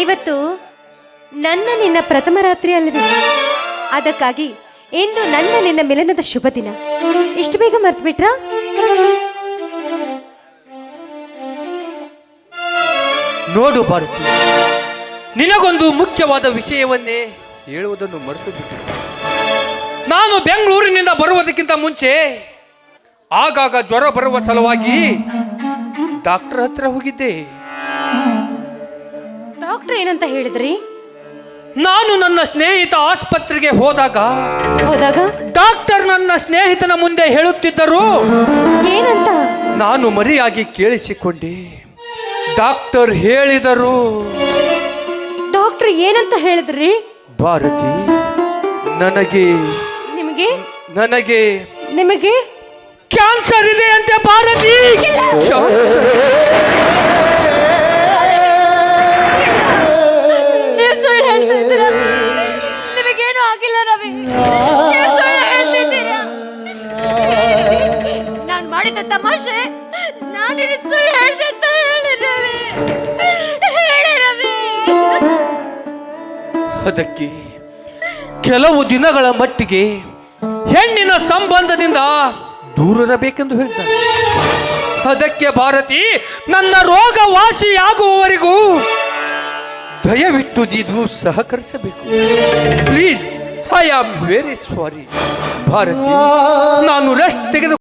ಇವತ್ತು ನನ್ನ ನಿನ್ನ ಪ್ರಥಮ ರಾತ್ರಿ ಅಲ್ಲವೇ? ಅದಕ್ಕಾಗಿ ಇಂದು ನನ್ನ ನಿನ್ನ ಮಿಲನದ ಶುಭ ದಿನ. ಇಷ್ಟು ಬೇಗ ಮರ್ತು ಬಿಟ್ರಾ? ನೋಡು ಭಾರತಿ, ನಿನಗೊಂದು ಮುಖ್ಯವಾದ ವಿಷಯವನ್ನೇ ಹೇಳುವುದನ್ನು ಮರೆತು ಬಿಟ್ಟು, ನಾನು ಬೆಂಗಳೂರಿನಿಂದ ಬರುವುದಕ್ಕಿಂತ ಮುಂಚೆ ಆಗಾಗ ಜ್ವರ ಬರುವ ಸಲುವಾಗಿ ಡಾಕ್ಟರ್ ಹತ್ರ ಹೋಗಿದ್ದೆ. ಡಾಕ್ಟರ್ ಏನಂತ ಹೇಳಿದ್ರಿ? ನಾನು ನನ್ನ ಸ್ನೇಹಿತ ಆಸ್ಪತ್ರೆಗೆ ಹೋದಾಗ ಡಾಕ್ಟರ್ ನನ್ನ ಸ್ನೇಹಿತನ ಮುಂದೆ ಹೇಳುತ್ತಿದ್ದರು. ಏನಂತ? ನಾನು ಮರಿಯಾಗಿ ಕೇಳಿಸಿಕೊಂಡೆ. ಡಾಕ್ಟರ್ ಹೇಳಿದರು. ಡಾಕ್ಟರ್ ಏನಂತ ಹೇಳಿದ್ರಿ? ಭಾರತಿ, ನನಗೆ ನಿಮಗೆ ಕ್ಯಾನ್ಸರ್ ಇದೆ ಅಂತೆ. ಭಾರತಿ, ನೀವು ಸುಳ್ಳು ಹೇಳ್ತಾ ಇದ್ದೀರಾ? ನಿಮಗೇನು ಆಗಿಲ್ಲ ರವಿ, ನೀವು ಸುಳ್ಳು ಹೇಳ್ತಿದ್ದೀರಾ. ನಾನು ಮಾಡಿದ ತಮಾಷೆ, ನಾನು ಸುಳ್ಳು ಹೇಳ್ದೆ ಅಂತ ಹೇಳಿ ರವಿ, ಹೇಳಿ ರವಿ. ಅದಕ್ಕೆ ಕೆಲವು ದಿನಗಳ ಮಟ್ಟಿಗೆ ಹೆಣ್ಣಿನ ಸಂಬಂಧದಿಂದ ದೂರಬೇಕೆಂದು ಹೇಳ್ತಾರೆ. ಅದಕ್ಕೆ ಭಾರತಿ, ನನ್ನ ರೋಗ ವಾಸಿಯಾಗುವವರೆಗೂ ದಯವಿಟ್ಟು ನೀನು ಸಹಕರಿಸಬೇಕು. Please, I am very sorry Bharati. ನಾನು ರೆಸ್ಟ್ ತೆಗೆದು